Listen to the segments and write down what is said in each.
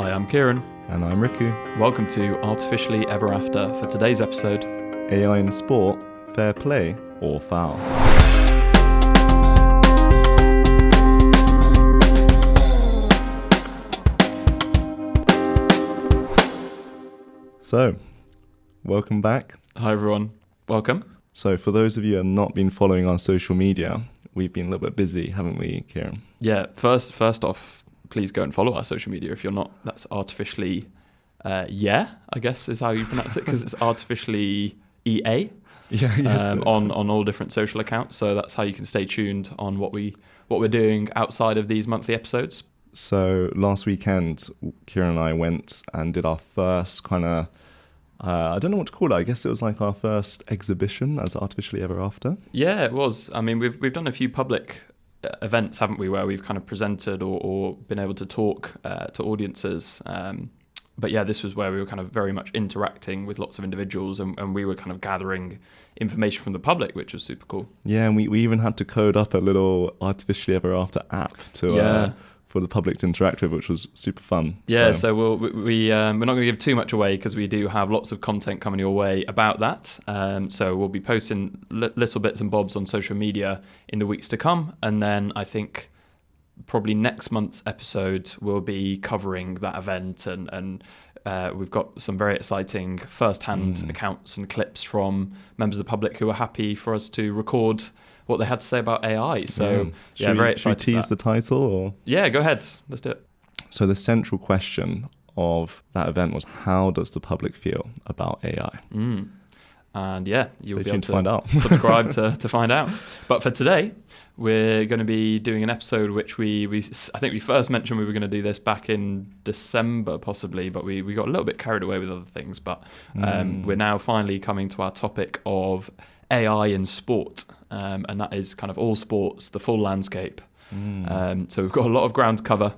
Hi, I'm Kieren. And I'm Riku. Welcome to Artificially Ever After. For today's episode, AI in sport, fair play or foul? So, welcome back. Hi everyone, welcome. So for those of you who have not been following our social media, we've been a little bit busy, haven't we, Kieren? Yeah, first off, please go and follow our social media if you're not. That's artificially, I guess is how you pronounce it, because it's artificially EA on all different social accounts. So that's how you can stay tuned on what we're doing outside of these monthly episodes. So last weekend, Kieren and I went and did our first kind of, I don't know what to call it. I guess it was like our first exhibition as Artificially Ever After. Yeah, it was. I mean, we've done a few public events, haven't we, where we've kind of presented or been able to talk to audiences. But yeah, this was where we were kind of very much interacting with lots of individuals and we were kind of gathering information from the public, which was super cool. Yeah, and we even had to code up a little Artificially Ever After app to for the public to interact with, which was super fun. Yeah, so we're not going to give too much away because we do have lots of content coming your way about that. So we'll be posting little bits and bobs on social media in the weeks to come. And then I think probably next month's episode will be covering that event and we've got some very exciting first-hand accounts and clips from members of the public who are happy for us to record what they had to say about AI. So very excited. Should we tease the title? Or? Yeah, go ahead. Let's do it. So the central question of that event was, how does the public feel about AI? And yeah, you'll be able to find out. subscribe to find out. But for today, we're going to be doing an episode which I think we first mentioned we were going to do this back in December possibly, but we got a little bit carried away with other things. But we're now finally coming to our topic of AI in sport, and that is kind of all sports, the full landscape. So we've got a lot of ground to cover.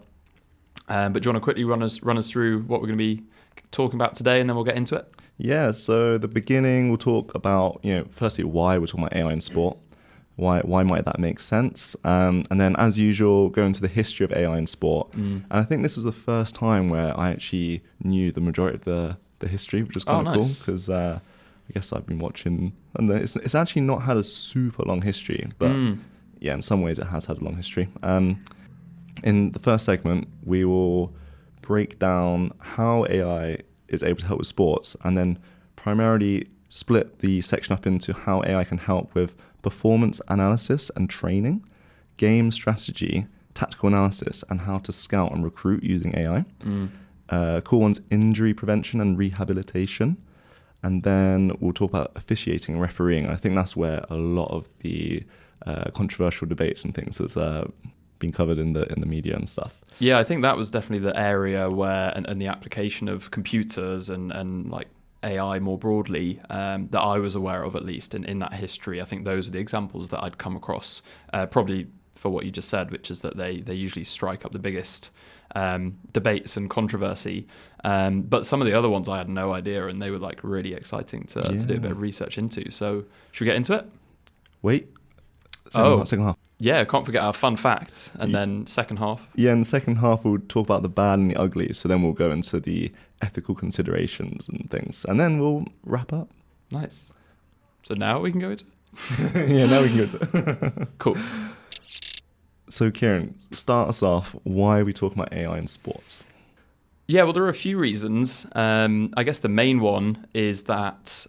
But do you want to quickly run us through what we're going to be talking about today, and then we'll get into it? Yeah, so the beginning, we'll talk about, firstly, why we're talking about AI in sport. Why might that make sense? And then, as usual, go into the history of AI in sport. And I think this is the first time where I actually knew the majority of the history, which was kind of cool, because I guess I've been watching, and it's actually not had a super long history, but yeah, in some ways it has had a long history. In the first segment, we will break down how AI is able to help with sports, and then primarily split the section up into how AI can help with performance analysis and training, game strategy, tactical analysis, and how to scout and recruit using AI. Cool one's injury prevention and rehabilitation. And then we'll talk about officiating and refereeing. And I think that's where a lot of the controversial debates and things has been covered in the media and stuff. Yeah, I think that was definitely the area where, and the application of computers and like AI more broadly, that I was aware of, at least in that history. I think those are the examples that I'd come across, probably for what you just said, which is that they usually strike up the biggest debates and controversy. But some of the other ones I had no idea, and they were like really exciting to do a bit of research into. So should we get into it? Wait. Second half. Yeah, can't forget our fun facts, and then second half. Yeah, in the second half we'll talk about the bad and the ugly, so then we'll go into the ethical considerations and things, and then we'll wrap up. Nice. So now we can go into it? Yeah, now we can go into it. Cool. So Kieren, start us off. Why are we talking about AI in sports? Yeah, well, there are a few reasons. I guess the main one is that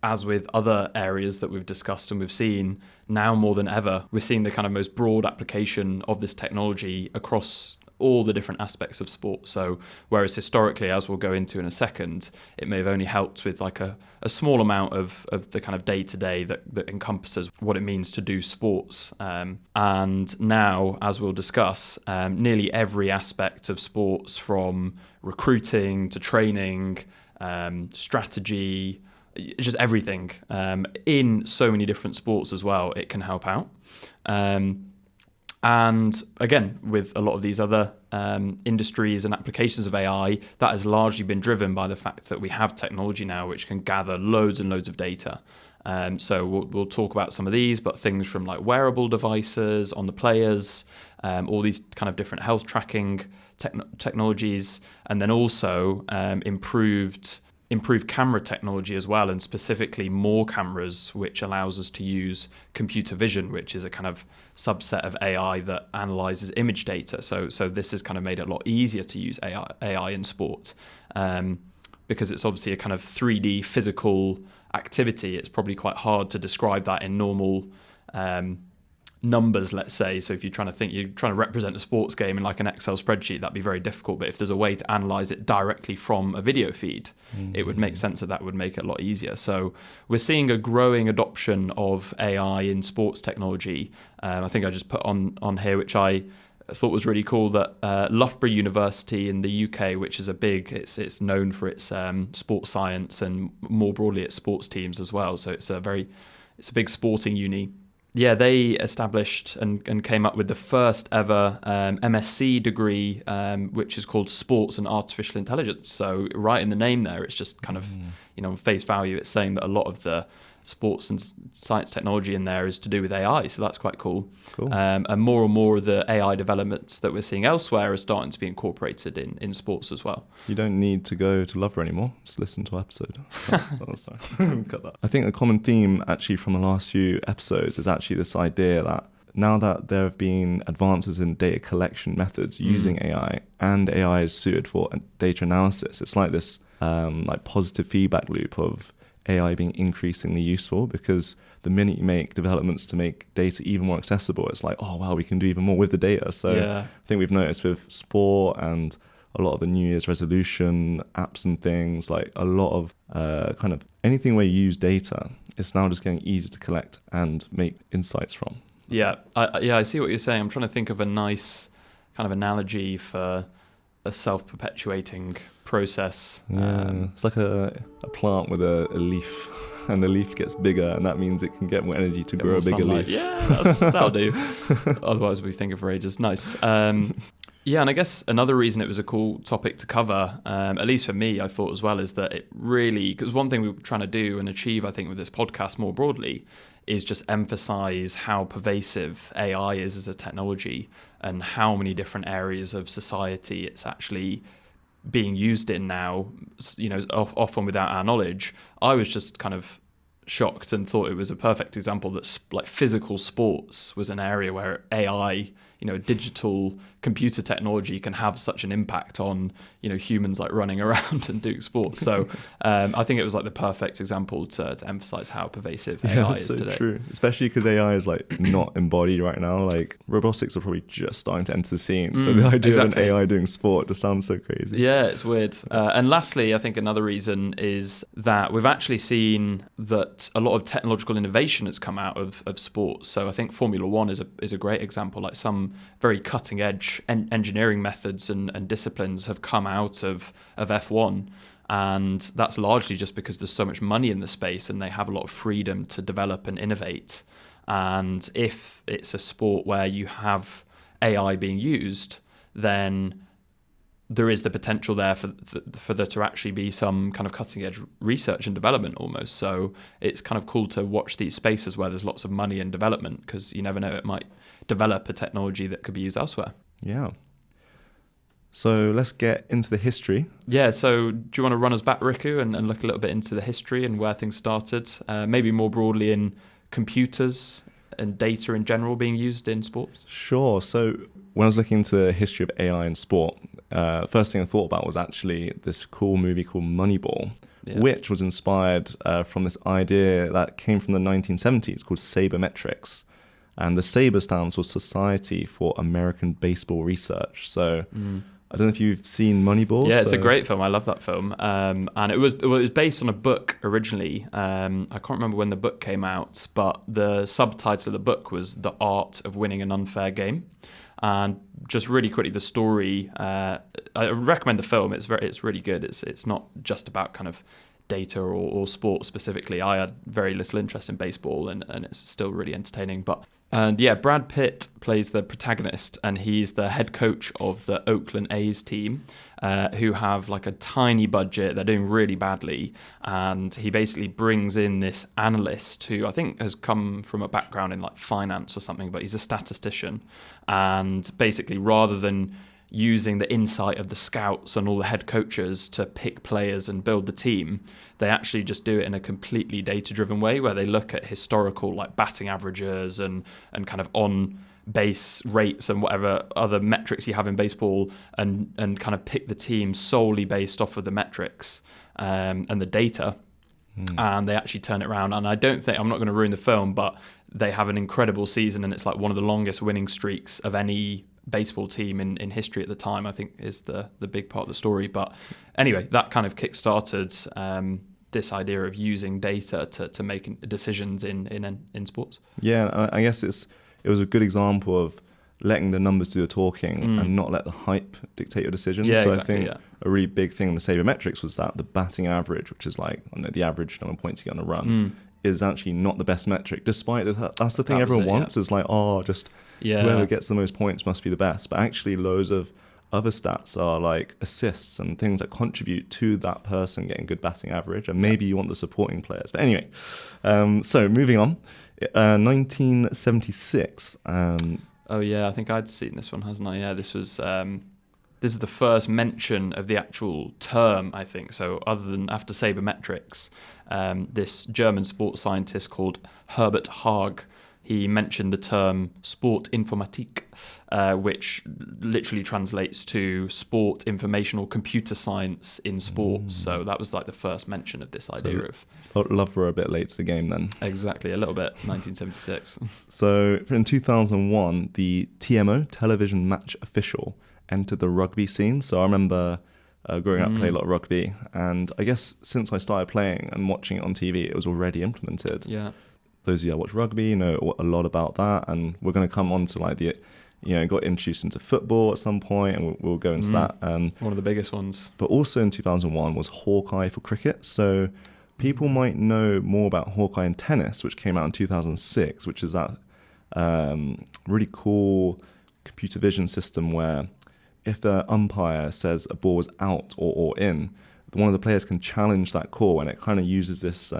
as with other areas that we've discussed and we've seen, now more than ever, we're seeing the kind of most broad application of this technology across all the different aspects of sport. So whereas historically, as we'll go into in a second, it may have only helped with like a small amount of the kind of day-to-day that encompasses what it means to do sports. And now, as we'll discuss, nearly every aspect of sports, from recruiting to training, strategy, just everything, in so many different sports as well, it can help out. And again, with a lot of these other industries and applications of AI, that has largely been driven by the fact that we have technology now which can gather loads and loads of data. So we'll talk about some of these, but things from like wearable devices on the players, all these kind of different health tracking technologies, and then also improved camera technology as well, and specifically more cameras, which allows us to use computer vision, which is a kind of subset of AI that analyzes image data. So this has kind of made it a lot easier to use AI in sport, because it's obviously a kind of 3D physical activity. It's probably quite hard to describe that in normal numbers, let's say. So if you're trying to represent a sports game in like an Excel spreadsheet, that'd be very difficult. But if there's a way to analyze it directly from a video feed, it would make sense that would make it a lot easier. So we're seeing a growing adoption of AI in sports technology. I think I just put on here, which I thought was really cool, that Loughborough University in the UK, which is it's known for its sports science and more broadly its sports teams as well. So it's a big sporting uni. Yeah, they established and came up with the first ever MSc degree, which is called Sports and Artificial Intelligence. So right in the name there, it's just kind of, on face value, it's saying that a lot of the sports and science technology in there is to do with AI. So that's quite cool. And more of the AI developments that we're seeing elsewhere are starting to be incorporated in sports as well. You don't need to go to Loughborough anymore. Just listen to our episode. Cut that. I think a common theme actually from the last few episodes is actually this idea that now that there have been advances in data collection methods using AI, and AI is suited for data analysis, it's like this like positive feedback loop of AI being increasingly useful, because the minute you make developments to make data even more accessible, it's like, oh, wow, we can do even more with the data. So I think we've noticed with sport and a lot of the New Year's resolution apps and things, like a lot of kind of anything where you use data, it's now just getting easier to collect and make insights from. Yeah, I see what you're saying. I'm trying to think of a nice kind of analogy for a self-perpetuating process. It's like a plant with a leaf, and the leaf gets bigger, and that means it can get more energy to grow a bigger sunlight. leaf. Yeah, that'll do. Otherwise we'll be thinking for ages. Nice. Yeah, and I guess another reason it was a cool topic to cover, at least for me, I thought as well, is that it really, because one thing we were trying to do and achieve, I think, with this podcast more broadly, is just emphasize how pervasive AI is as a technology and how many different areas of society it's actually being used in now, often without our knowledge. I was just kind of shocked and thought it was a perfect example that like physical sports was an area where AI, digital computer technology can have such an impact on, humans like running around and doing sports. So I think it was like the perfect example to emphasize how pervasive AI is today. True, especially because AI is like not embodied right now. Like robotics are probably just starting to enter the scene. So the idea of an AI doing sport just sounds so crazy. Yeah, it's weird. And lastly, I think another reason is that we've actually seen that a lot of technological innovation has come out of sports. So I think Formula One is a great example. Like some very cutting edge engineering methods and disciplines have come out of F1, and that's largely just because there's so much money in the space and they have a lot of freedom to develop and innovate. And if it's a sport where you have AI being used, then there is the potential there for there to actually be some kind of cutting edge research and development almost. So it's kind of cool to watch these spaces where there's lots of money and development, because you never know, it might develop a technology that could be used elsewhere. Yeah. So let's get into the history. Yeah, so do you want to run us back, Riku, and look a little bit into the history and where things started, maybe more broadly in computers and data in general being used in sports? Sure. So when I was looking into the history of AI in sport, first thing I thought about was actually this cool movie called Moneyball, which was inspired from this idea that came from the 1970s called sabermetrics. And the SABR stands for Society for American Baseball Research. So I don't know if you've seen Moneyball. Yeah, it's a great film. I love that film. And it was based on a book originally. I can't remember when the book came out, but the subtitle of the book was The Art of Winning an Unfair Game. And just really quickly, the story, I recommend the film. It's really good. It's not just about kind of data or sport specifically. I had very little interest in baseball, and it's still really entertaining. And Brad Pitt plays the protagonist, and he's the head coach of the Oakland A's team, who have like a tiny budget. They're doing really badly, and he basically brings in this analyst who I think has come from a background in like finance or something, but he's a statistician. And basically, rather than using the insight of the scouts and all the head coaches to pick players and build the team. They actually just do it in a completely data-driven way where they look at historical like batting averages and kind of on base rates and whatever other metrics you have in baseball, and kind of pick the team solely based off of the metrics and the data. And they actually turn it around. And I don't think, I'm not going to ruin the film, but they have an incredible season, and it's like one of the longest winning streaks of any baseball team in history at the time, I think, is the big part of the story. But anyway, that kind of kick-started this idea of using data to make decisions in sports. Yeah, I guess it was a good example of letting the numbers do the talking and not let the hype dictate your decisions. Yeah, so exactly, I think a really big thing in the sabermetrics was that the batting average, which is like, I don't know, the average number of points you get on a run, is actually not the best metric, despite that's the thing everyone wants, is like, whoever gets the most points must be the best. But actually loads of other stats are like assists and things that contribute to that person getting good batting average, and maybe you want the supporting players. But anyway, so moving on, 1976. Oh yeah, I think I'd seen this one, hasn't I? Yeah, this is the first mention of the actual term, I think. So other than after sabermetrics, this German sports scientist called Herbert Haag, he mentioned the term Sportinformatik, which literally translates to sport information or computer science in sports. So that was like the first mention of this idea of... Love we're a bit late to the game then. Exactly, a little bit, 1976. So in 2001, the TMO, Television Match Official, entered the rugby scene. So I remember growing up playing a lot of rugby, and I guess since I started playing and watching it on TV, it was already implemented. Yeah. Those of you that watch rugby know a lot about that, and we're going to come on to like got introduced into football at some point, and we'll go into that. One of the biggest ones. But also in 2001 was Hawkeye for cricket. So people might know more about Hawkeye in tennis, which came out in 2006, which is that really cool computer vision system where if the umpire says a ball is out or in, one of the players can challenge that call, and it kind of uses this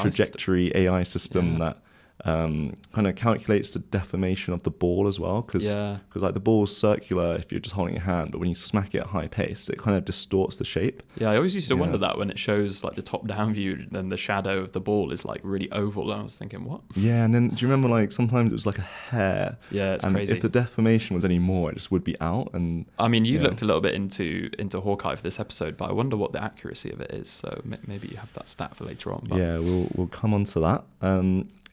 trajectory AI system that kind of calculates the deformation of the ball as well, because like the ball's circular if you're just holding your hand, but when you smack it at high pace, it kind of distorts the shape. Yeah, I always used to wonder that when it shows like the top-down view, then the shadow of the ball is like really oval, and I was thinking, what? Yeah, and then do you remember like sometimes it was like a hair? Yeah, it's and crazy. If the deformation was any more, it just would be out. And I mean, you looked a little bit into Hawkeye for this episode, but I wonder what the accuracy of it is. So maybe you have that stat for later on. But... Yeah, we'll come on to that.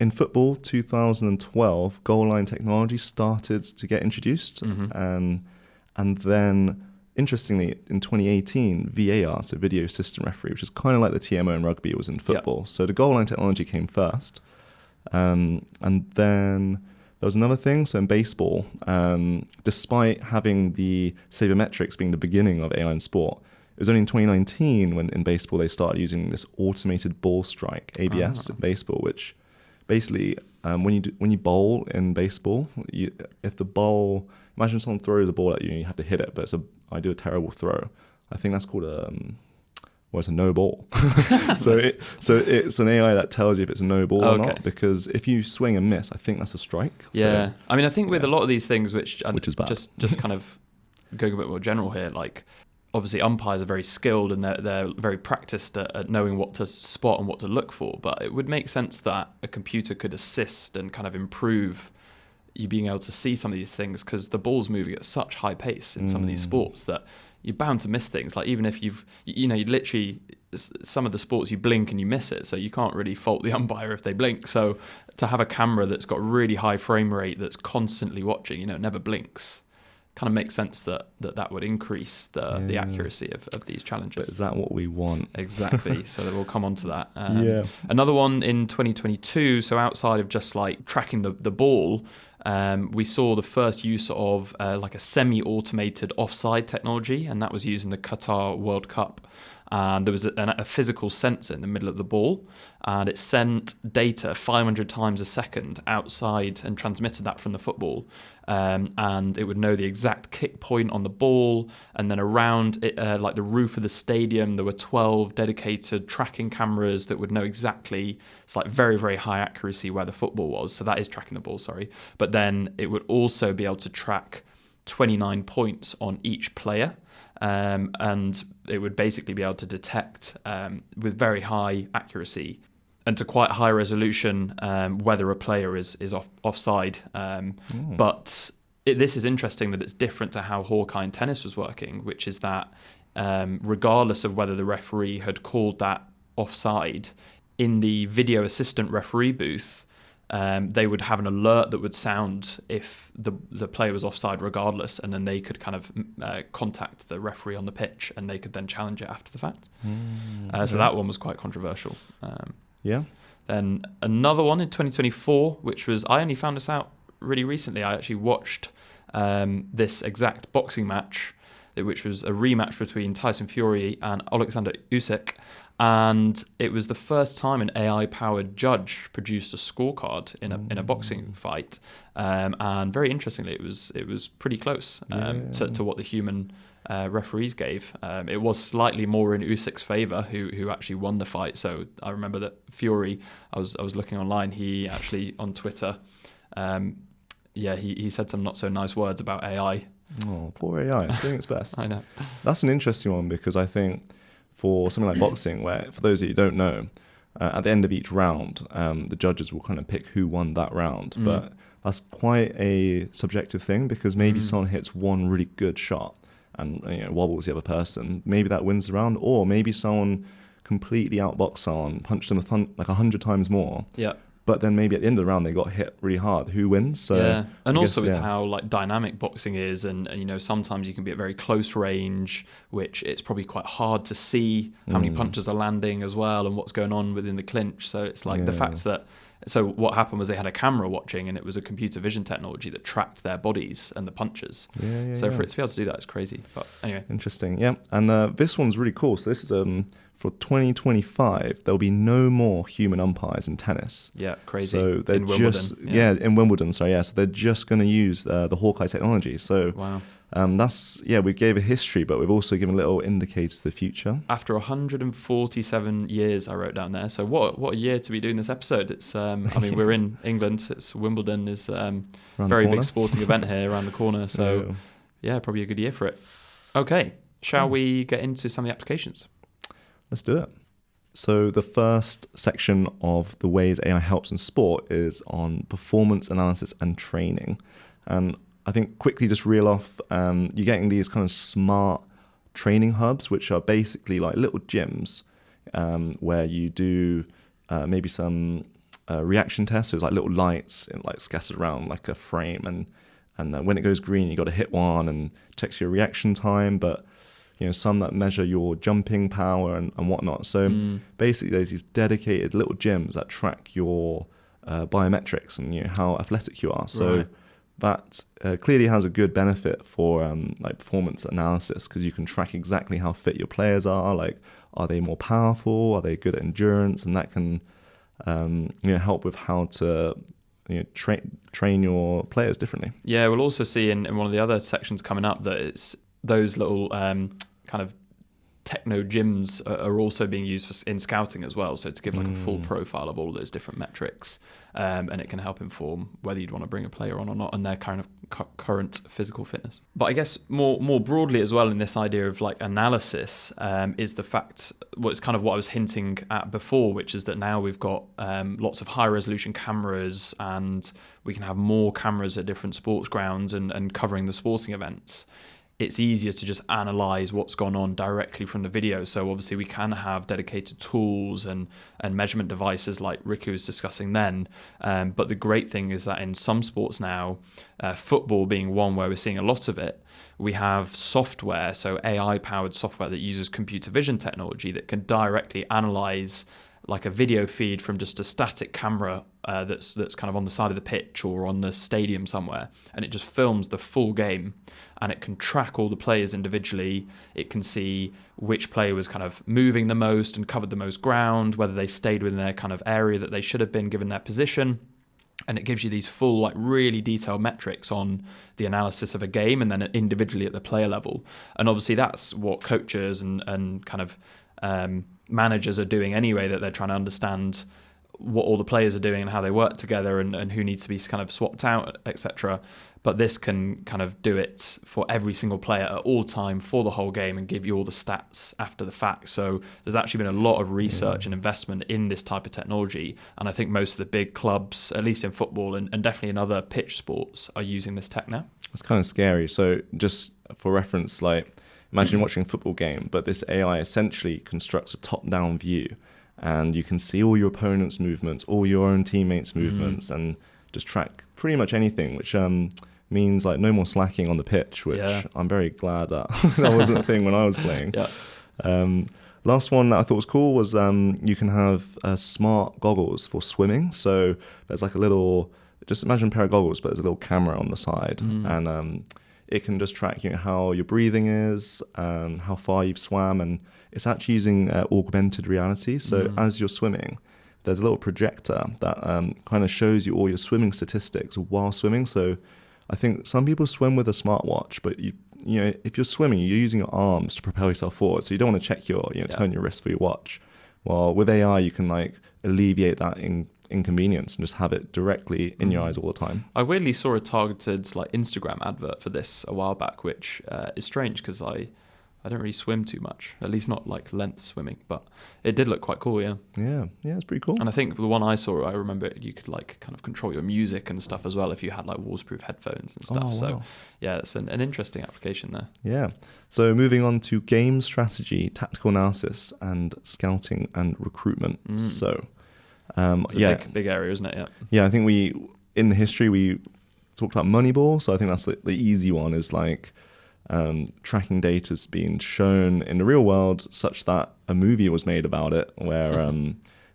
In football, 2012, goal line technology started to get introduced. And then, interestingly, in 2018, VAR, so video system referee, which is kind of like the TMO in rugby was in football. Yep. So the goal line technology came first. And then there was another thing. So in baseball, despite having the sabermetrics being the beginning of AI in sport, it was only in 2019 when in baseball they started using this automated ball strike, ABS, in baseball, which... Basically, when you bowl in baseball, if the ball, imagine someone throws a ball at you and you have to hit it, but I do a terrible throw. I think that's called it's a no ball. so it's an AI that tells you if it's a no ball or not, because if you swing and miss, I think that's a strike. Yeah, so, I mean, I think with a lot of these things, which is bad. just kind of going a bit more general here, like. Obviously, umpires are very skilled and they're very practiced at knowing what to spot and what to look for. But it would make sense that a computer could assist and kind of improve you being able to see some of these things, because the ball's moving at such high pace in some of these sports that you're bound to miss things. Like even if you literally, some of the sports you blink and you miss it, so you can't really fault the umpire if they blink. So to have a camera that's got really high frame rate that's constantly watching, it never blinks. Kind of makes sense that would increase the accuracy of these challenges. But is that what we want? Exactly. So we'll come on to that. Another one in 2022. So outside of just like tracking the ball, we saw the first use of like a semi-automated offside technology, and that was used in the Qatar World Cup. And there was a physical sensor in the middle of the ball, and it sent data 500 times a second outside and transmitted that from the football. And it would know the exact kick point on the ball, and then around it, like the roof of the stadium, there were 12 dedicated tracking cameras that would know exactly, it's like very, very high accuracy where the football was. So that is tracking the ball, sorry. But then it would also be able to track 29 points on each player. And it would basically be able to detect with very high accuracy and to quite high resolution whether a player is offside. But this is interesting that it's different to how Hawkeye in tennis was working, which is that regardless of whether the referee had called that offside, in the video assistant referee booth, they would have an alert that would sound if the player was offside regardless, and then they could kind of contact the referee on the pitch, and they could then challenge it after the fact. So that one was quite controversial. Then another one in 2024, which was, I only found this out really recently. I actually watched this exact boxing match, which was a rematch between Tyson Fury and Alexander Usyk. And it was the first time an AI-powered judge produced a scorecard in a boxing fight, and very interestingly, it was pretty close to what the human referees gave. It was slightly more in Usyk's favour, who actually won the fight. So I remember that Fury, I was looking online. He actually on Twitter, he said some not so nice words about AI. Oh, poor AI! It's doing its best. I know. That's an interesting one because I think, for something like boxing, where, for those of you who don't know, at the end of each round, the judges will kind of pick who won that round. But that's quite a subjective thing, because maybe someone hits one really good shot and wobbles the other person. Maybe that wins the round, or maybe someone completely outboxed someone, punched them like 100 times more. Yeah. But then maybe at the end of the round they got hit really hard. Who wins? So and also with how like dynamic boxing is, and sometimes you can be at very close range, which it's probably quite hard to see how many punches are landing as well, and what's going on within the clinch. So it's like the fact that, so what happened was they had a camera watching, and it was a computer vision technology that tracked their bodies and the punches. So for it to be able to do that is crazy. But anyway, interesting. And this one's really cool. So this is for 2025, there'll be no more human umpires in tennis. Yeah, crazy. So they're in just Wimbledon. In Wimbledon. So so they're just going to use the Hawkeye technology. So wow. That's we gave a history, but we've also given a little indicator to the future. After 147 years, I wrote down there. So what a year to be doing this episode. It's I mean, we're in England. It's Wimbledon is very big sporting event here around the corner. So probably a good year for it. Okay, shall we get into some of the applications? Let's do it. So the first section of the ways AI helps in sport is on performance analysis and training. And I think quickly just reel off, you're getting these kind of smart training hubs, which are basically like little gyms where you do maybe some reaction tests. So it's like little lights like scattered around like a frame, and when it goes green, you got to hit one and checks your reaction time. But some that measure your jumping power and whatnot. So basically there's these dedicated little gyms that track your biometrics and how athletic you are. So that clearly has a good benefit for like performance analysis, because you can track exactly how fit your players are. Like, are they more powerful? Are they good at endurance? And that can help with how to train your players differently. Yeah, we'll also see in one of the other sections coming up that it's those little kind of techno gyms are also being used in scouting as well. So to give like a full profile of all those different metrics, and it can help inform whether you'd want to bring a player on or not, and their kind of current physical fitness. But I guess more broadly as well in this idea of like analysis is the fact, it's kind of what I was hinting at before, which is that now we've got lots of high resolution cameras, and we can have more cameras at different sports grounds and covering the sporting events. It's easier to just analyze what's gone on directly from the video. So obviously we can have dedicated tools and measurement devices like Riku was discussing then. But the great thing is that in some sports now, football being one where we're seeing a lot of it, we have software, so AI-powered software that uses computer vision technology that can directly analyze like a video feed from just a static camera that's kind of on the side of the pitch or on the stadium somewhere, and it just films the full game, and it can track all the players individually. It can see which player was kind of moving the most and covered the most ground, whether they stayed within their kind of area that they should have been given their position. And it gives you these full, like really detailed metrics on the analysis of a game, and then individually at the player level. And obviously that's what coaches and kind of managers are doing anyway, that they're trying to understand what all the players are doing and how they work together, and who needs to be kind of swapped out, etc. but this can kind of do it for every single player at all time for the whole game and give you all the stats after the fact. So there's actually been a lot of research and investment in this type of technology, and I think most of the big clubs, at least in football and definitely in other pitch sports, are using this tech now. It's kind of scary. So just for reference, like imagine watching a football game, but this AI essentially constructs a top-down view, and you can see all your opponent's movements, all your own teammates' movements, and just track pretty much anything, which means like no more slacking on the pitch, which I'm very glad that that wasn't a thing when I was playing. Last one that I thought was cool was you can have smart goggles for swimming. So there's like a little, just imagine a pair of goggles, but there's a little camera on the side, and it can just track how your breathing is, how far you've swam, and it's actually using augmented reality. So as you're swimming, there's a little projector that kind of shows you all your swimming statistics while swimming. So I think some people swim with a smartwatch, but you know, if you're swimming, you're using your arms to propel yourself forward. So you don't want to check turn your wrist for your watch. Well, with AI, you can like alleviate that inconvenience and just have it directly in your eyes all the time. I weirdly saw a targeted like Instagram advert for this a while back, which is strange because I don't really swim too much, at least not like length swimming, but it did look quite cool. Yeah, it's pretty cool. And I think the one I saw, I remember you could like kind of control your music and stuff as well if you had like waterproof headphones and stuff. So yeah, it's an interesting application there. Yeah. So moving on to game strategy, tactical analysis, and scouting and recruitment. So it's a big area, isn't it? Yeah, I think in history we talked about Moneyball, so I think that's the easy one, is like tracking data's being shown in the real world such that a movie was made about it, where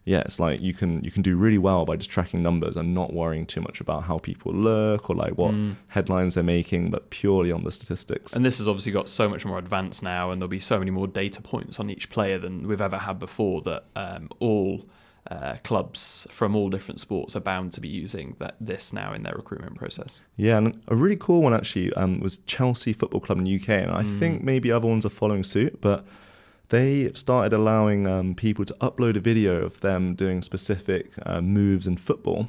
it's like you can do really well by just tracking numbers and not worrying too much about how people look or like what headlines they're making, but purely on the statistics. And this has obviously got so much more advanced now, and there'll be so many more data points on each player than we've ever had before, that all clubs from all different sports are bound to be using this now in their recruitment process. Yeah, and a really cool one actually was Chelsea Football Club in the UK, and I think maybe other ones are following suit, but they started allowing people to upload a video of them doing specific moves in football,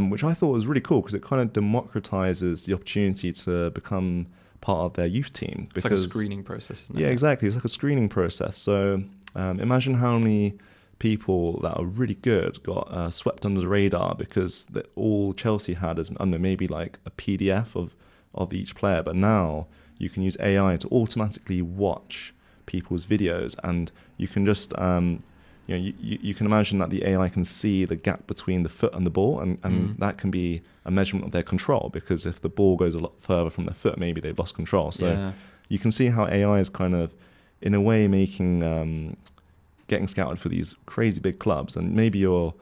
which I thought was really cool because it kind of democratizes the opportunity to become part of their youth team. It's like a screening process, isn't it? Yeah, exactly. It's like a screening process. So imagine how many people that are really good got swept under the radar because all Chelsea had is maybe like a PDF of each player, but now you can use AI to automatically watch people's videos, and you can just you can imagine that the AI can see the gap between the foot and the ball, and that can be a measurement of their control, because if the ball goes a lot further from their foot, maybe they've lost control. So you can see how AI is kind of in a way making getting scouted for these crazy big clubs, and maybe you're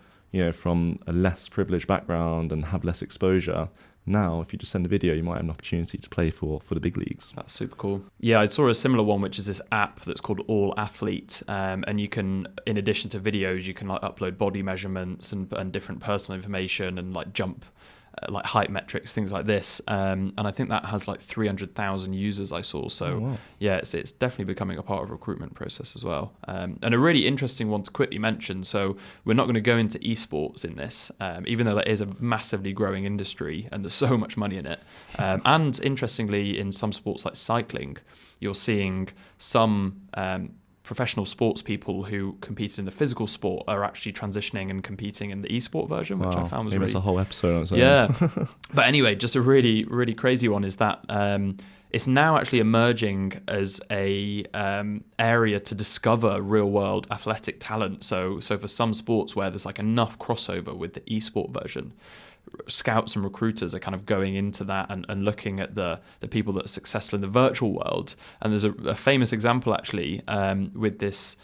from a less privileged background and have less exposure. Now, if you just send a video, you might have an opportunity to play for the big leagues. That's super cool. Yeah, I saw a similar one, which is this app that's called All Athlete, and you can, in addition to videos, you can like upload body measurements and different personal information and like jump, like height metrics, things like this. And I think that has like 300,000 users I saw. So it's definitely becoming a part of the recruitment process as well. And a really interesting one to quickly mention. So we're not going to go into esports in this, even though that is a massively growing industry and there's so much money in it. And interestingly, in some sports like cycling, you're seeing some professional sports people who competed in the physical sport are actually transitioning and competing in the esport version, which I found was maybe really... it's a whole episode on its own. Yeah. But anyway, just a really, really crazy one is that it's now actually emerging as a area to discover real world athletic talent. So for some sports where there's like enough crossover with the esport version, scouts and recruiters are kind of going into that and looking at the people that are successful in the virtual world. And there's a famous example actually with this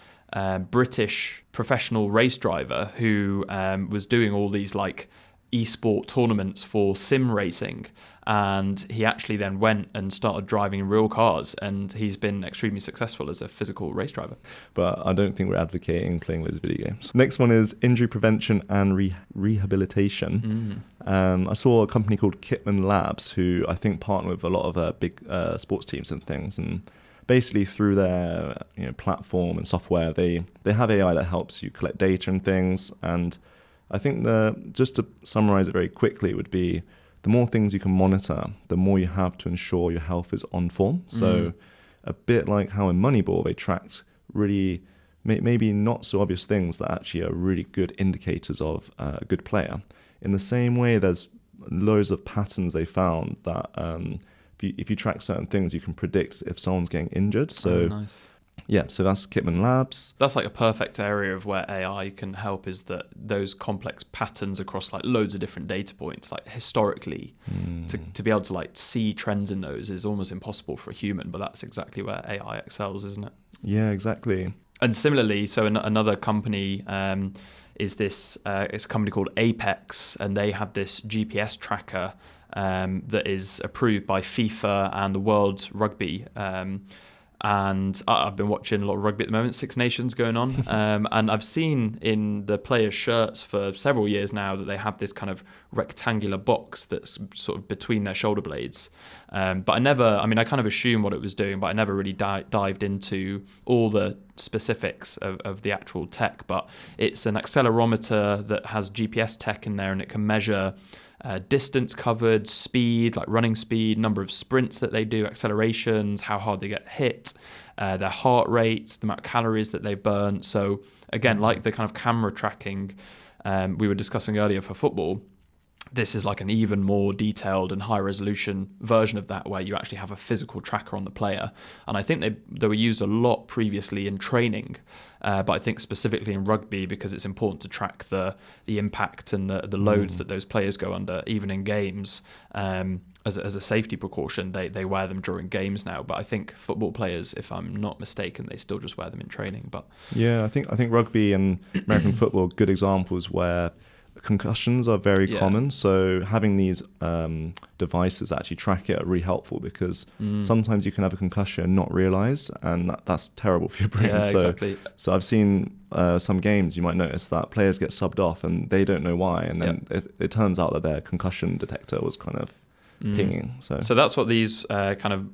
British professional race driver who was doing all these like esport tournaments for sim racing, and he actually then went and started driving real cars, and he's been extremely successful as a physical race driver. But I don't think we're advocating playing loads of video games. Next one is injury prevention and rehabilitation. I saw a company called Kitman Labs, who I think partner with a lot of big sports teams and things, and basically through their platform and software, they have AI that helps you collect data and things. And I think just to summarize it very quickly would be the more things you can monitor, the more you have to ensure your health is on form. So a bit like how in Moneyball they tracked really maybe not so obvious things that actually are really good indicators of a good player. In the same way, there's loads of patterns they found that if you track certain things, you can predict if someone's getting injured. So nice. Yeah, so that's Kitman Labs. That's like a perfect area of where AI can help, is that those complex patterns across like loads of different data points, like historically, to be able to like see trends in those is almost impossible for a human, but that's exactly where AI excels, isn't it? Yeah, exactly. And similarly, so another company is this, it's a company called Apex, and they have this GPS tracker that is approved by FIFA and the World Rugby. And I've been watching a lot of rugby at the moment, Six Nations going on. And I've seen in the players' shirts for several years now that they have this kind of rectangular box that's sort of between their shoulder blades. But I kind of assumed what it was doing, but I never really dived into all the specifics of the actual tech. But it's an accelerometer that has GPS tech in there, and it can measure distance covered, speed, like running speed, number of sprints that they do, accelerations, how hard they get hit, their heart rates, the amount of calories that they burn. So again, like the kind of camera tracking we were discussing earlier for football, this is like an even more detailed and high resolution version of that, where you actually have a physical tracker on the player. And I think they were used a lot previously in training, but I think specifically in rugby, because it's important to track the impact and the loads that those players go under, even in games. As a safety precaution, they wear them during games now. But I think football players, if I'm not mistaken, they still just wear them in training. But yeah, I think rugby and American football are good examples where concussions are very common. So having these devices that actually track it are really helpful, because sometimes you can have a concussion and not realize, and that's terrible for your brain. Yeah, exactly. So I've seen some games, you might notice that players get subbed off and they don't know why, and then it turns out that their concussion detector was kind of pinging. So that's what these kind of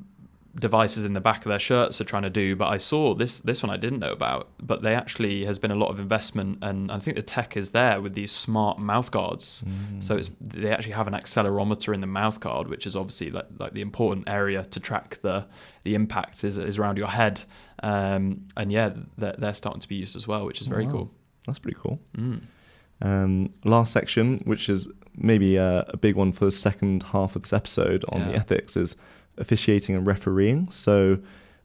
devices in the back of their shirts are trying to do. But I saw this one I didn't know about, but they actually has been a lot of investment, and I think the tech is there with these smart mouth guards. So they actually have an accelerometer in the mouth guard, which is obviously like the important area to track the impact is around your head. And yeah, they're starting to be used as well, which is very cool. That's pretty cool. Last section, which is maybe a big one for the second half of this episode on the ethics, is officiating and refereeing. So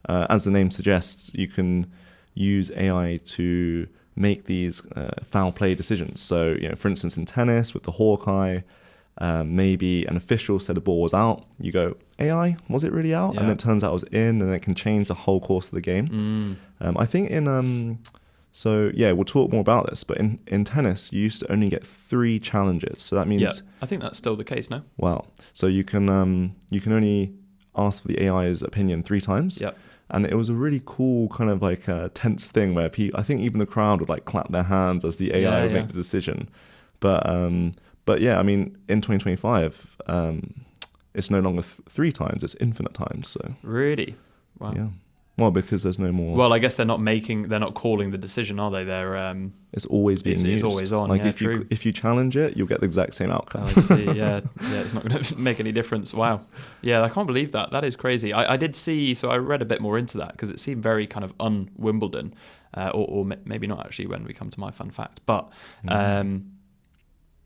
as the name suggests, you can use AI to make these foul play decisions. So, for instance, in tennis with the Hawkeye, maybe an official said the ball was out. You go, AI, was it really out? And then it turns out it was in, and it can change the whole course of the game. I think so yeah, we'll talk more about this, but in tennis, you used to only get 3 challenges. So that means... Yeah, I think that's still the case, no? Wow. So you can only ask for the AI's opinion 3 times. Yep. And it was a really cool kind of like tense thing where I think even the crowd would like clap their hands as the AI would make the decision. But yeah, I mean, in 2025, it's no longer 3 times, it's infinite times. So really? Wow. Yeah. Well, because there's no more. Well, I guess they're not calling the decision, are they? They're it's always being used. It's always on. Like true. if you challenge it, you'll get the exact same outcome. I see. Yeah, it's not going to make any difference. Wow. Yeah, I can't believe that. That is crazy. I did see. So I read a bit more into that, because it seemed very kind of un-Wimbledon, or maybe not actually when we come to my fun fact, but.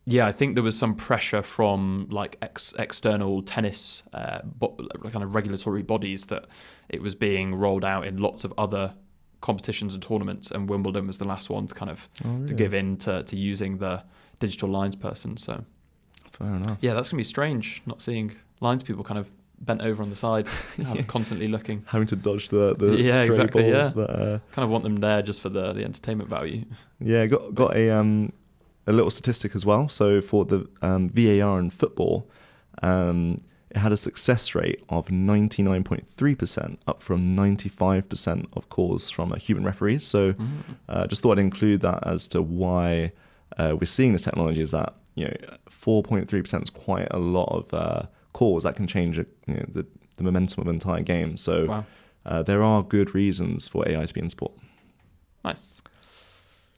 Yeah, I think there was some pressure from like external tennis kind of regulatory bodies that it was being rolled out in lots of other competitions and tournaments, and Wimbledon was the last one to kind of to give in to using the digital lines person. So fair enough. Yeah, that's gonna be strange not seeing lines people kind of bent over on the sides, constantly looking, having to dodge the stray exactly, balls. Yeah, but, kind of want them there just for the entertainment value. Yeah, got a little statistic as well. So for the VAR in football, it had a success rate of 99.3%, up from 95% of calls from human referees. So just thought I'd include that as to why we're seeing this technology, is that 4.3% is quite a lot of calls that can change the momentum of an entire game. So there are good reasons for AI to be in sport. Nice.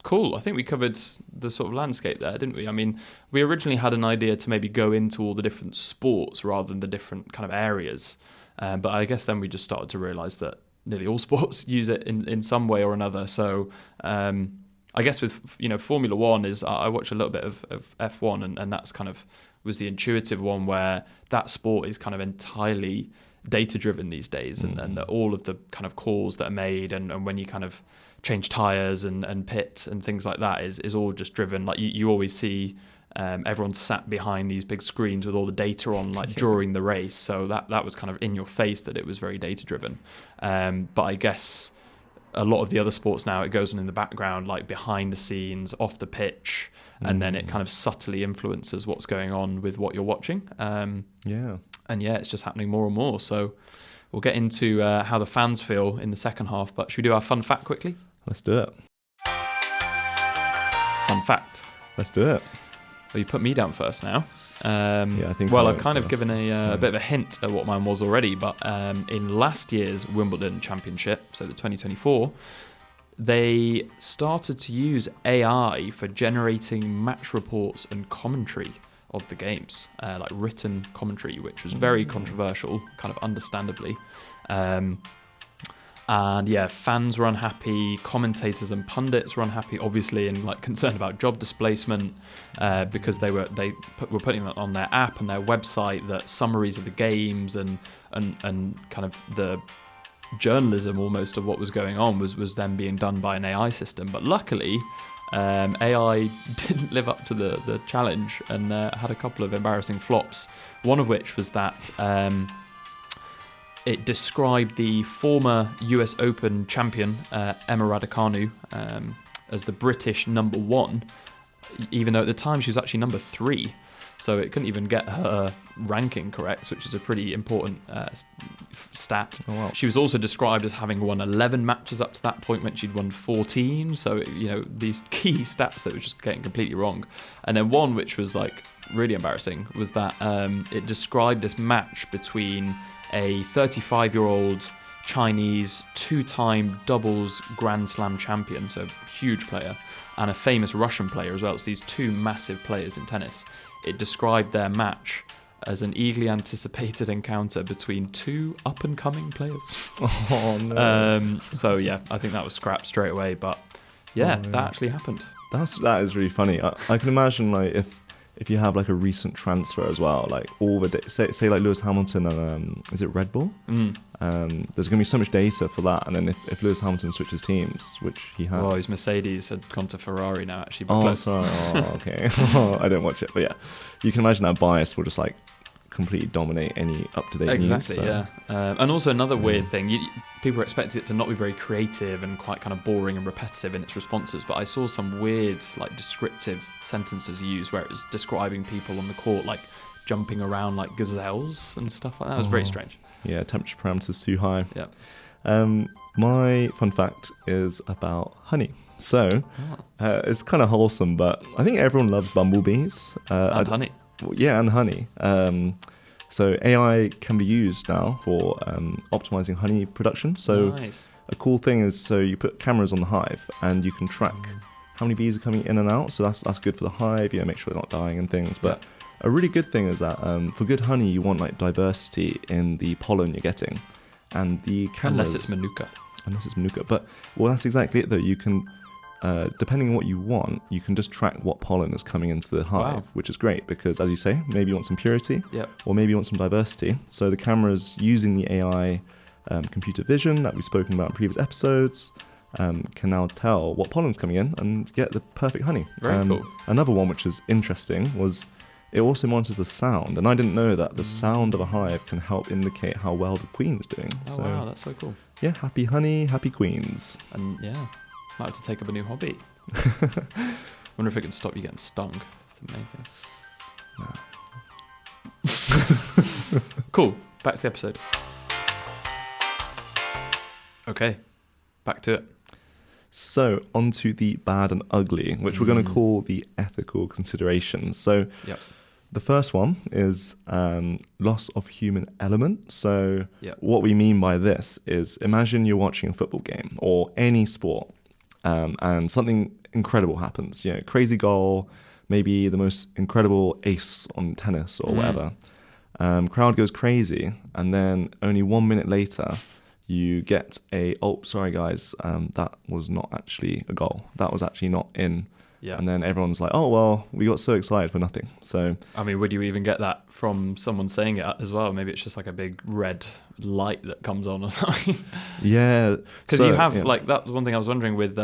Cool. I think we covered the sort of landscape there, didn't we? I mean, we originally had an idea to maybe go into all the different sports rather than the different kind of areas. But I guess then we just started to realise that nearly all sports use it in some way or another. So I guess with Formula One is I watch a little bit of F1 and that's kind of was the intuitive one where that sport is kind of entirely data driven these days and that all of the kind of calls that are made and when you kind of change tires and pit and things like that is all just driven. Like you always see everyone sat behind these big screens with all the data on like during the race. So that was kind of in your face that it was very data driven. But I guess a lot of the other sports now, it goes on in the background, like behind the scenes, off the pitch, and then it kind of subtly influences what's going on with what you're watching. And yeah, it's just happening more and more. So we'll get into how the fans feel in the second half. But should we do our fun fact quickly? Let's do it. Fun fact. Let's do it. Well, you put me down first now. I think. Well, I've kind of given a bit of a hint at what mine was already. But in last year's Wimbledon Championship, so the 2024, they started to use AI for generating match reports and commentary of the games, like written commentary, which was very controversial, kind of understandably. And yeah, fans were unhappy, commentators and pundits were unhappy, obviously, and like concerned about job displacement because they were putting that on their app and their website, that summaries of the games and kind of the journalism almost of what was going on was then being done by an AI system. But luckily, AI didn't live up to the challenge and had a couple of embarrassing flops. One of which was that it described the former US Open champion, Emma Raducanu, as the British number one, even though at the time she was actually number 3. So it couldn't even get her ranking correct, which is a pretty important stat. Oh, wow. She was also described as having won 11 matches up to that point when she'd won 14. So, these key stats that were just getting completely wrong. And then one which was like really embarrassing was that it described this match between a 35-year-old Chinese 2-time doubles Grand Slam champion, so huge player, and a famous Russian player as well. It's these two massive players in tennis. It described their match as an eagerly anticipated encounter between two up-and-coming players. Oh, no. So, yeah, I think that was scrapped straight away. But, yeah, that actually happened. That is really funny. I can imagine, like, if you have, like, a recent transfer as well, like, all the say like, Lewis Hamilton and, is it Red Bull? There's going to be so much data for that. And then if Lewis Hamilton switches teams, which he has. Well, his Mercedes had gone to Ferrari now, actually. Oh, close. sorry. Oh, okay. I don't watch it. But, yeah, you can imagine that bias will just, like, completely dominate any up-to-date news. Exactly, so. Yeah. And also another weird thing, people are expecting it to not be very creative and quite kind of boring and repetitive in its responses, but I saw some weird, like, descriptive sentences used where it was describing people on the court, like, jumping around like gazelles and stuff like that. It was very strange. Yeah, temperature parameters too high. Yeah. My fun fact is about honey. So, it's kind of wholesome, but I think everyone loves bumblebees. And honey. Yeah, and honey. So AI can be used now for optimizing honey production. So nice. A cool thing is, so you put cameras on the hive and you can track how many bees are coming in and out. So that's good for the hive, make sure they're not dying and things. But a really good thing is that for good honey, you want like diversity in the pollen you're getting. And the cameras... Unless it's Manuka. But, well, that's exactly it though. You can... depending on what you want, you can just track what pollen is coming into the hive, which is great because, as you say, maybe you want some purity, or maybe you want some diversity. So the cameras using the AI computer vision that we've spoken about in previous episodes can now tell what pollen's coming in and get the perfect honey. Very cool. Another one which is interesting was it also monitors the sound, and I didn't know that the sound of a hive can help indicate how well the queen is doing. Oh, wow, that's so cool. Yeah, happy honey, happy queens. And yeah. Might have to take up a new hobby. Wonder if it can stop you getting stung. That's the main thing. No. Cool. Back to the episode. Okay. Back to it. So, onto the bad and ugly, which we're going to call the ethical considerations. So, the first one is loss of human element. So, what we mean by this is, imagine you're watching a football game or any sport. And something incredible happens. Crazy goal, maybe the most incredible ace on tennis or whatever. Crowd goes crazy, and then only 1 minute later, you get sorry guys, that was not actually a goal. That was actually not in. Yeah. And then everyone's like, oh, well, we got so excited for nothing. So, I mean, would you even get that from someone saying it as well? Maybe it's just like a big red light that comes on or something. Yeah. Because you have, like, that's one thing I was wondering with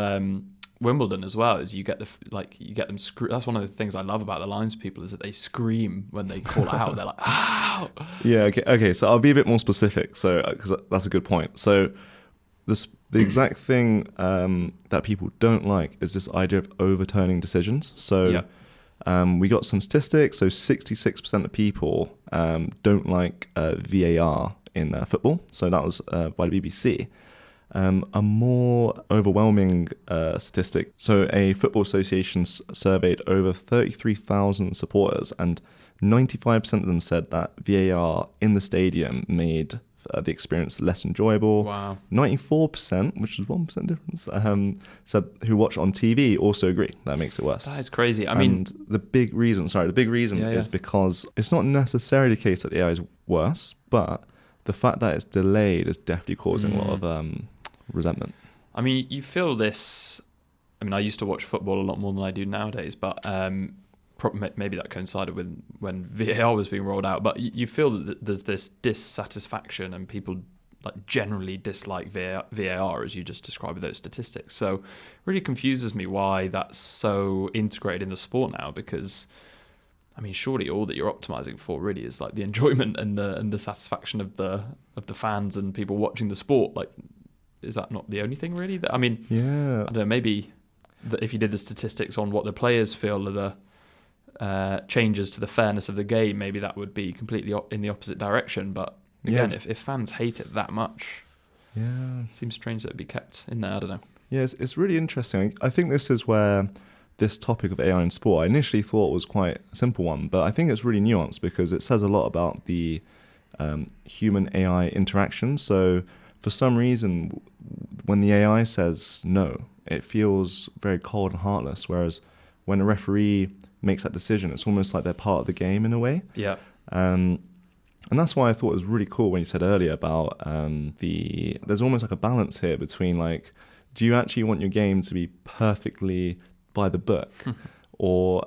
Wimbledon as well, is you get them that's one of the things I love about the lines people, is that they scream when they call it out. They're like, ow! Yeah, okay. So I'll be a bit more specific, because that's a good point. So the exact thing that people don't like is this idea of overturning decisions. So we got some statistics. So 66% of people don't like VAR in football. So that was by the BBC. A more overwhelming statistic. So a football association surveyed over 33,000 supporters, and 95% of them said that VAR in the stadium made the experience less enjoyable. Wow. 94%, which is 1% difference, said who watch on TV also agree that makes it worse. That is crazy. I mean, the big reason is because it's not necessarily the case that the AI is worse, but the fact that it's delayed is definitely causing a lot of resentment. I mean, you feel this. I mean, I used to watch football a lot more than I do nowadays, but maybe that coincided with when VAR was being rolled out. But you feel that there's this dissatisfaction, and people like generally dislike VAR, as you just described with those statistics. So it really confuses me why that's so integrated in the sport now, because I mean, surely all that you're optimizing for really is like the enjoyment and the satisfaction of the fans and people watching the sport. Like, is that not the only thing really? I mean, I don't know, maybe that if you did the statistics on what the players feel are the changes to the fairness of the game, maybe that would be completely in the opposite direction. But again, if fans hate it that much, it seems strange that it'd be kept in there. I don't know. Yeah, it's really interesting. I think this is where this topic of AI in sport, I initially thought was quite a simple one, but I think it's really nuanced because it says a lot about the human AI interaction. So for some reason, when the AI says no, it feels very cold and heartless, whereas when a referee makes that decision, it's almost like they're part of the game in a way. Yeah. And that's why I thought it was really cool when you said earlier about there's almost like a balance here between like, do you actually want your game to be perfectly by the book, or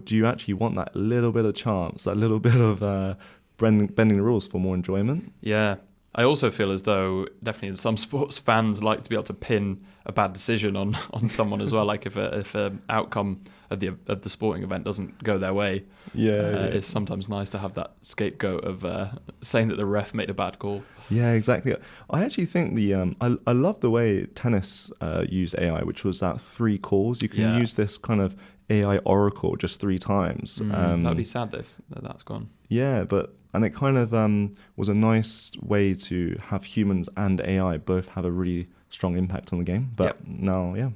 do you actually want that little bit of chance, that little bit of bending the rules for more enjoyment? Yeah. I also feel as though definitely in some sports, fans like to be able to pin a bad decision on someone as well. Like if a outcome of the sporting event doesn't go their way, it's sometimes nice to have that scapegoat of saying that the ref made a bad call. Yeah, exactly. I actually think I love the way tennis used AI, which was that 3 calls. You can use this kind of AI oracle just 3 times. That'd be sad if that's gone. Yeah, and it kind of was a nice way to have humans and AI both have a really strong impact on the game. But now, I'm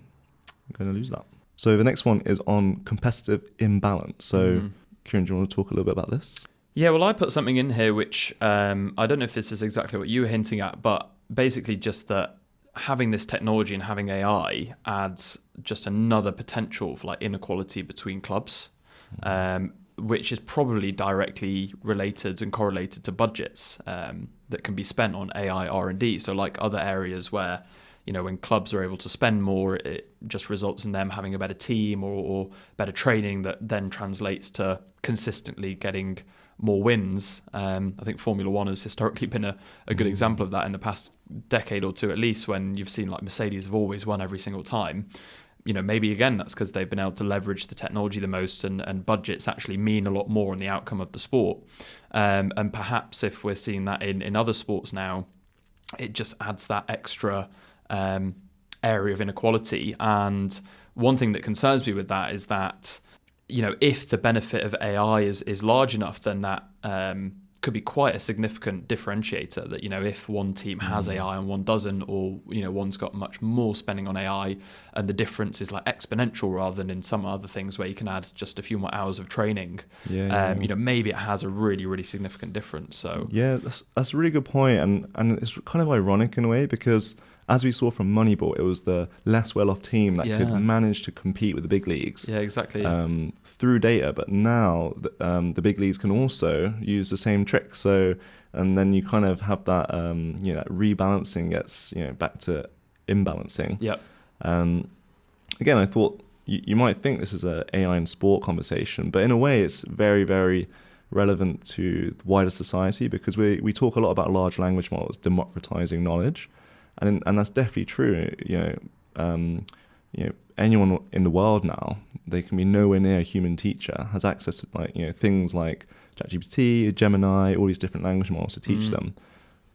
going to lose that. So the next one is on competitive imbalance. So, Kieren, do you want to talk a little bit about this? Yeah, well, I put something in here which I don't know if this is exactly what you were hinting at, but basically just that having this technology and having AI adds just another potential for like inequality between clubs. Which is probably directly related and correlated to budgets that can be spent on AI R&D. So like other areas where, when clubs are able to spend more, it just results in them having a better team or better training that then translates to consistently getting more wins. I think Formula One has historically been a good example of that in the past decade or two, at least, when you've seen like Mercedes have always won every single time. Maybe again, that's because they've been able to leverage the technology the most, and budgets actually mean a lot more in the outcome of the sport. And perhaps if we're seeing that in other sports now, it just adds that extra area of inequality. And one thing that concerns me with that is that, if the benefit of AI is large enough, then that could be quite a significant differentiator, that if one team has AI and one doesn't, or one's got much more spending on AI and the difference is like exponential rather than in some other things where you can add just a few more hours of training, maybe it has a really, really significant difference. So that's a really good point, and it's kind of ironic in a way, because as we saw from Moneyball, it was the less well-off team that could manage to compete with the big leagues. Yeah, exactly. Through data, but now the big leagues can also use the same trick. So, and then you kind of have that, that rebalancing gets, back to imbalancing. Yep. Again, I thought you might think this is an AI and sport conversation, but in a way, it's very, very relevant to wider society, because we talk a lot about large language models democratizing knowledge, and that's definitely true. Anyone in the world now, they can be nowhere near a human teacher, has access to things like ChatGPT, Gemini, all these different language models to teach them.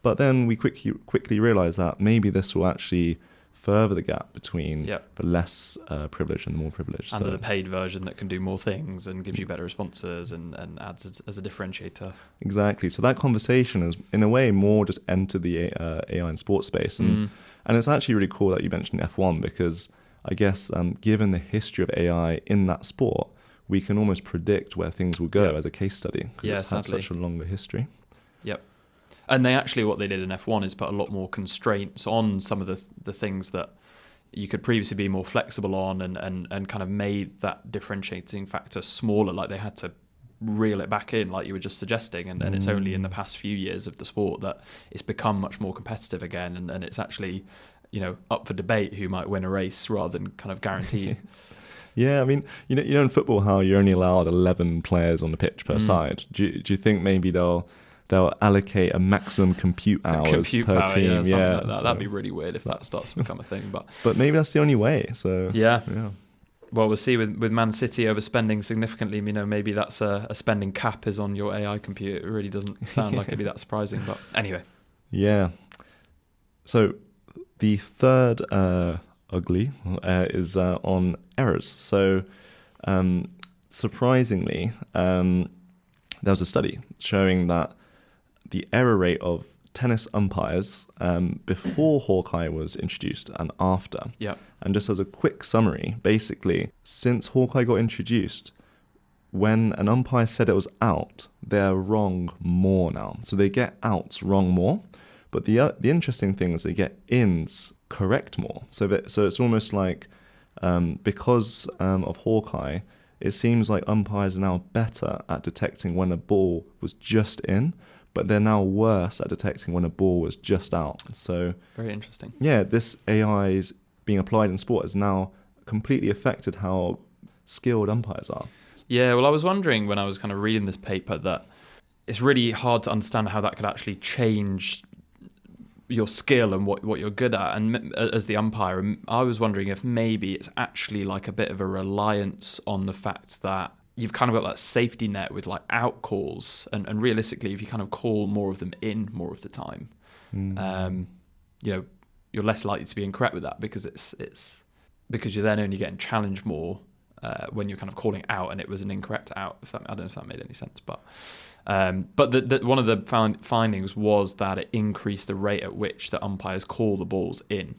But then we quickly realize that maybe this will actually further the gap between the less privileged and the more privileged. And there's a paid version that can do more things and gives you better responses and adds as a differentiator. Exactly. So that conversation has, in a way, more just entered the AI and sports space. And it's actually really cool that you mentioned F1, because I guess given the history of AI in that sport, we can almost predict where things will go as a case study, because it's had such a longer history. Yep. And what they did in F1 is put a lot more constraints on some of the things that you could previously be more flexible on, and kind of made that differentiating factor smaller. Like they had to reel it back in, like you were just suggesting. And it's only in the past few years of the sport that it's become much more competitive again. And it's actually, up for debate who might win a race rather than kind of guaranteed. Yeah, I mean, in football, how you're only allowed 11 players on the pitch per side. Do you think maybe they'll allocate a maximum compute hours per team? Yeah, like that. That'd be really weird if that starts to become a thing. But maybe that's the only way. So yeah. Well, we'll see with Man City overspending significantly. Maybe that's a spending cap is on your AI compute. It really doesn't sound like it'd be that surprising. But anyway. Yeah. So the third ugly is on errors. So surprisingly, there was a study showing that the error rate of tennis umpires before Hawkeye was introduced and after. Yeah. And just as a quick summary, basically, since Hawkeye got introduced, when an umpire said it was out, they're wrong more now. So they get outs wrong more. But the interesting thing is they get ins correct more. So it's almost like because of Hawkeye, it seems like umpires are now better at detecting when a ball was just in, but they're now worse at detecting when a ball was just out. So very interesting. Yeah, this AI is being applied in sport has now completely affected how skilled umpires are. Yeah, well, I was wondering when I was kind of reading this paper that it's really hard to understand how that could actually change your skill and what you're good at. And as the umpire, I was wondering if maybe it's actually like a bit of a reliance on the fact that you've kind of got that safety net with like out calls, and realistically, if you kind of call more of them in more of the time, you're less likely to be incorrect with that, because because you're then only getting challenged more when you're kind of calling out and it was an incorrect out. I don't know if that made any sense, but one of the findings was that it increased the rate at which the umpires call the balls in.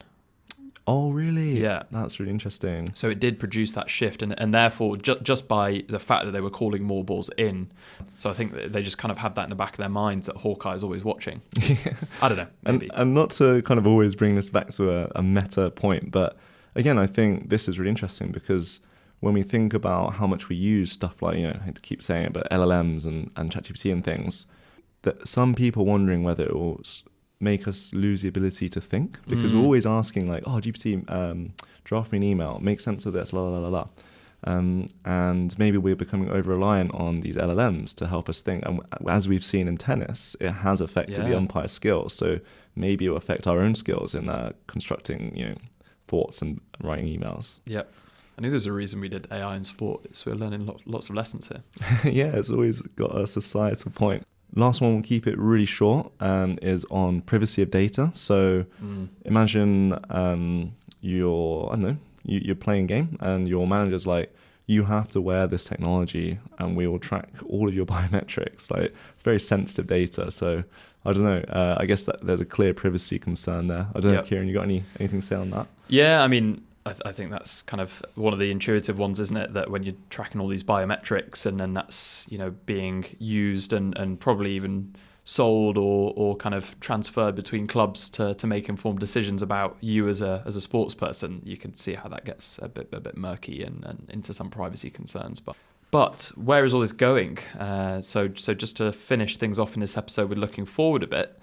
Oh, really? Yeah. That's really interesting. So it did produce that shift, and therefore, just by the fact that they were calling more balls in, so I think that they just kind of had that in the back of their minds that Hawkeye is always watching. I don't know, maybe. And not to kind of always bring this back to a meta point, but again, I think this is really interesting, because when we think about how much we use stuff like, I hate to keep saying it, but LLMs and ChatGPT and things, that some people are wondering whether it will make us lose the ability to think, because we're always asking like, oh, GPT, draft me an email, make sense of this, la la la la. And maybe we're becoming over-reliant on these LLMs to help us think. And as we've seen in tennis, it has affected the umpire's skills. So maybe it will affect our own skills in constructing, thoughts and writing emails. Yep. I knew there's a reason we did AI in sport. So we're learning lots of lessons here. Yeah, it's always got a societal point. Last one, we'll keep it really short, is on privacy of data. So imagine you're playing a game and your manager's like, you have to wear this technology and we will track all of your biometrics. Like, it's very sensitive data. So I don't know. I guess that there's a clear privacy concern there. I don't know, Kieren, you got anything to say on that? Yeah, I mean, I think that's kind of one of the intuitive ones, isn't it? That when you're tracking all these biometrics and then that's, being used and probably even sold or kind of transferred between clubs to make informed decisions about you as a sports person, you can see how that gets a bit murky and into some privacy concerns. But where is all this going? So just to finish things off in this episode, we're looking forward a bit.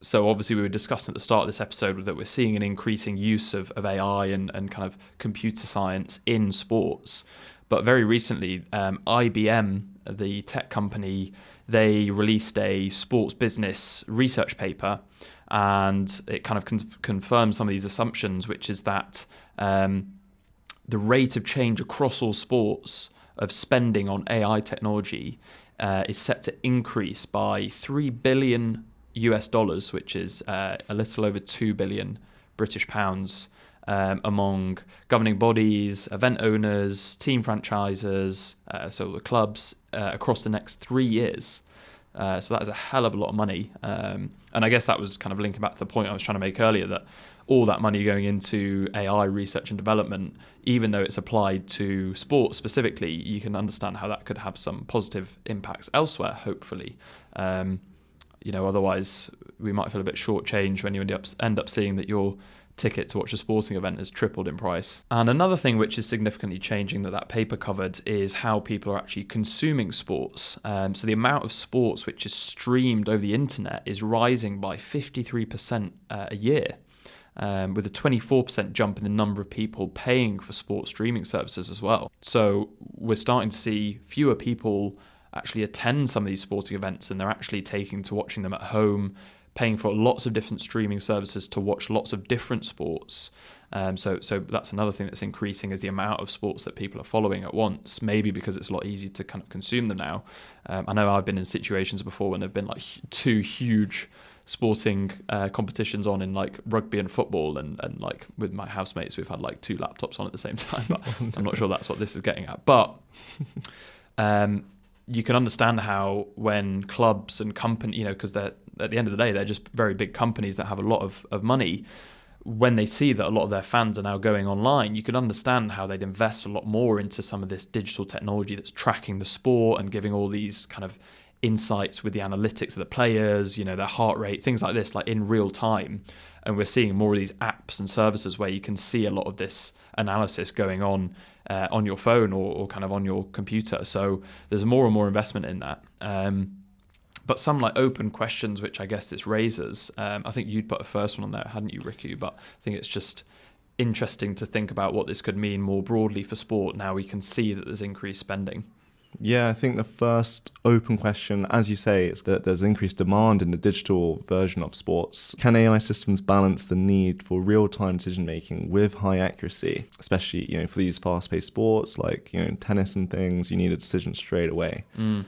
So obviously we were discussing at the start of this episode that we're seeing an increasing use of AI and kind of computer science in sports. But very recently, IBM, the tech company, they released a sports business research paper, and it kind of confirms some of these assumptions, which is that the rate of change across all sports of spending on AI technology is set to increase by $3 billion US, which is a little over 2 billion British pounds, among governing bodies, event owners, team franchisers, so the clubs, across the next 3 years. So that is a hell of a lot of money. And I guess that was kind of linking back to the point I was trying to make earlier, that all that money going into AI research and development, even though it's applied to sports specifically, you can understand how that could have some positive impacts elsewhere, hopefully. Otherwise we might feel a bit shortchanged when you end up seeing that your ticket to watch a sporting event has tripled in price. And another thing which is significantly changing that paper covered is how people are actually consuming sports. So the amount of sports which is streamed over the internet is rising by 53% a year, with a 24% jump in the number of people paying for sports streaming services as well. So we're starting to see fewer people actually attend some of these sporting events, and they're actually taking to watching them at home, paying for lots of different streaming services to watch lots of different sports. So that's another thing that's increasing, is the amount of sports that people are following at once, maybe because it's a lot easier to kind of consume them now. I know I've been in situations before when there've been like two huge sporting competitions on in like rugby and football, and like with my housemates we've had like 2 laptops on at the same time, but I'm not sure that's what this is getting at. But you can understand how when clubs and company, because they're, at the end of the day, they're just very big companies that have a lot of money. When they see that a lot of their fans are now going online, you can understand how they'd invest a lot more into some of this digital technology that's tracking the sport and giving all these kind of insights with the analytics of the players, their heart rate, things like this, like in real time. And we're seeing more of these apps and services where you can see a lot of this analysis going on your phone or kind of on your computer. So there's more and more investment in that. But some like open questions, which I guess this raises, I think you'd put a first one on there, hadn't you, Riku? But I think it's just interesting to think about what this could mean more broadly for sport. Now we can see that there's increased spending. Yeah, I think the first open question, as you say, is that there's increased demand in the digital version of sports. Can AI systems balance the need for real-time decision-making with high accuracy, especially, for these fast-paced sports like, tennis and things, you need a decision straight away. And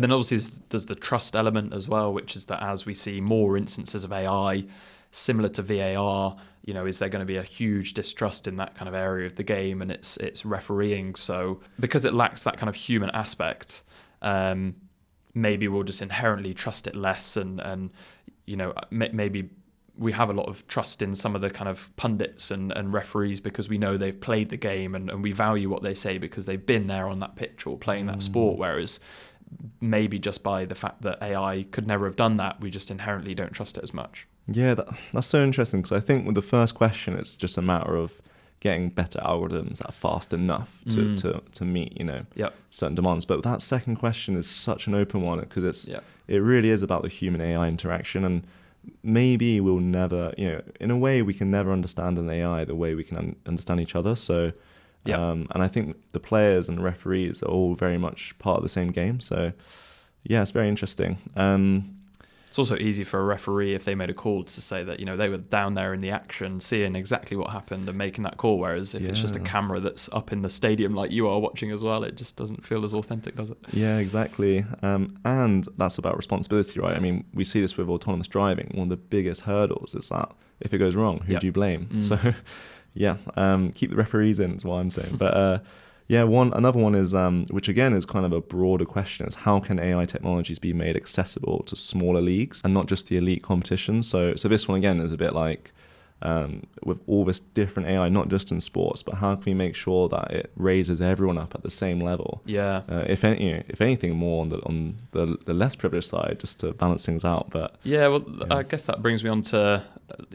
then obviously there's the trust element as well, which is that as we see more instances of AI similar to VAR, is there going to be a huge distrust in that kind of area of the game and it's refereeing? So because it lacks that kind of human aspect, maybe we'll just inherently trust it less, and maybe we have a lot of trust in some of the kind of pundits and referees because we know they've played the game and we value what they say because they've been there on that pitch or playing that sport, whereas maybe just by the fact that AI could never have done that, we just inherently don't trust it as much. Yeah, that's so interesting, because I think with the first question, it's just a matter of getting better algorithms that are fast enough to meet, certain demands. But that second question is such an open one, because it really is about the human AI interaction, and maybe we'll never, in a way, we can never understand an AI the way we can understand each other. So, and I think the players and the referees are all very much part of the same game. So, yeah, it's very interesting. It's also easy for a referee, if they made a call, to say that, they were down there in the action, seeing exactly what happened and making that call. Whereas if it's just a camera that's up in the stadium like you are watching as well, it just doesn't feel as authentic, does it? Yeah, exactly. And that's about responsibility, right? I mean, we see this with autonomous driving. One of the biggest hurdles is that if it goes wrong, who do you blame? So, keep the referees in, is what I'm saying. But another one is, which again is kind of a broader question, is how can AI technologies be made accessible to smaller leagues and not just the elite competitions? So this one again is a bit like with all this different AI, not just in sports, but how can we make sure that it raises everyone up at the same level? Yeah. If anything, more on the less privileged side, just to balance things out. But yeah, well, I guess that brings me on to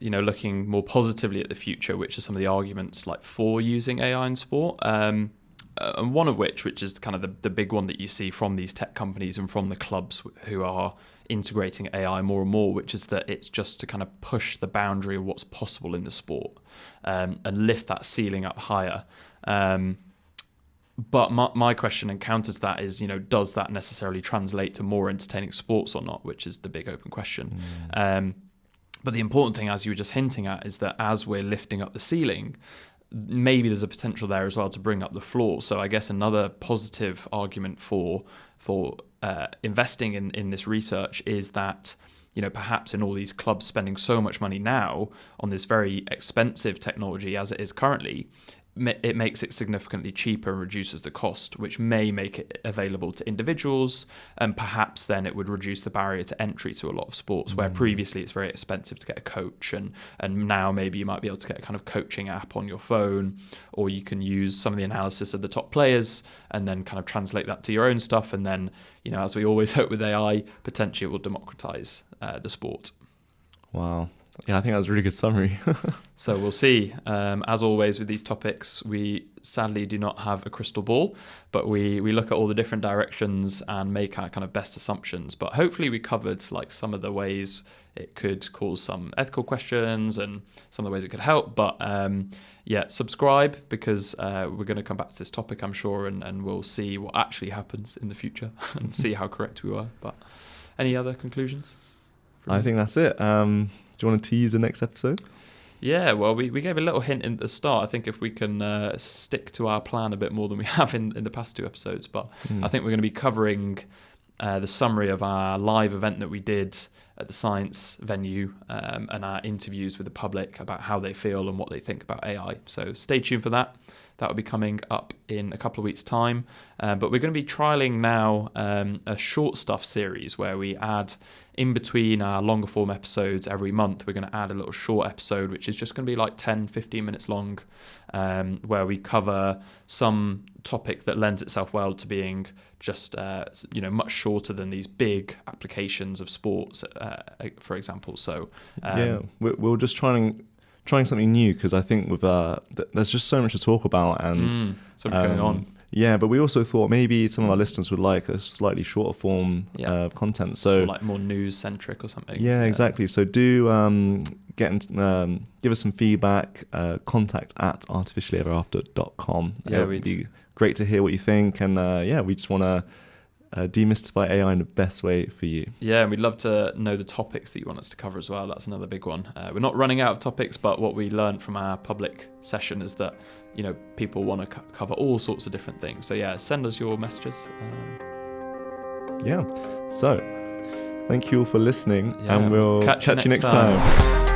looking more positively at the future, which are some of the arguments like for using AI in sport. And one of which is kind of the big one that you see from these tech companies and from the clubs who are integrating AI more and more, which is that it's just to kind of push the boundary of what's possible in the sport and lift that ceiling up higher. But my question and counter to that is, does that necessarily translate to more entertaining sports or not, which is the big open question. But the important thing, as you were just hinting at, is that as we're lifting up the ceiling, maybe there's a potential there as well to bring up the floor. So I guess another positive argument for investing in this research is that perhaps in all these clubs spending so much money now on this very expensive technology as it is currently, it makes it significantly cheaper and reduces the cost, which may make it available to individuals, and perhaps then it would reduce the barrier to entry to a lot of sports where previously it's very expensive to get a coach, and now maybe you might be able to get a kind of coaching app on your phone, or you can use some of the analysis of the top players and then kind of translate that to your own stuff, and then as we always hope with AI, potentially it will democratize the sport. Wow. Yeah, I think that was a really good summary. So we'll see. As always with these topics, we sadly do not have a crystal ball, but we look at all the different directions and make our kind of best assumptions. But hopefully we covered like some of the ways it could cause some ethical questions and some of the ways it could help. But subscribe, because we're going to come back to this topic, I'm sure, and we'll see what actually happens in the future and see how correct we were. But any other conclusions? I think that's it. Do you want to tease the next episode? Yeah, well, we gave a little hint in the start. I think if we can stick to our plan a bit more than we have in the past 2 episodes. But I think we're going to be covering the summary of our live event that we did at the science venue and our interviews with the public about how they feel and what they think about AI. So stay tuned for that. That will be coming up in a couple of weeks' time. But we're going to be trialling now a short stuff series where we add, in between our longer form episodes every month, we're going to add a little short episode, which is just going to be like 10, 15 minutes long, where we cover some topic that lends itself well to being just, much shorter than these big applications of sports, for example. So we're just trying something new, because I think with there's just so much to talk about and something going on. Yeah, but we also thought maybe some of our listeners would like a slightly shorter form content. So or like more news centric or something. Yeah, exactly. So do give us some feedback. Contact at artificiallyeverafter.com. Yeah, it would be great to hear what you think. And we just want to demystify AI in the best way for you. Yeah, and we'd love to know the topics that you want us to cover as well. That's another big one. We're not running out of topics, but what we learned from our public session is that people want to cover all sorts of different things. So yeah, send us your messages. So thank you all for listening, and we'll catch you next time.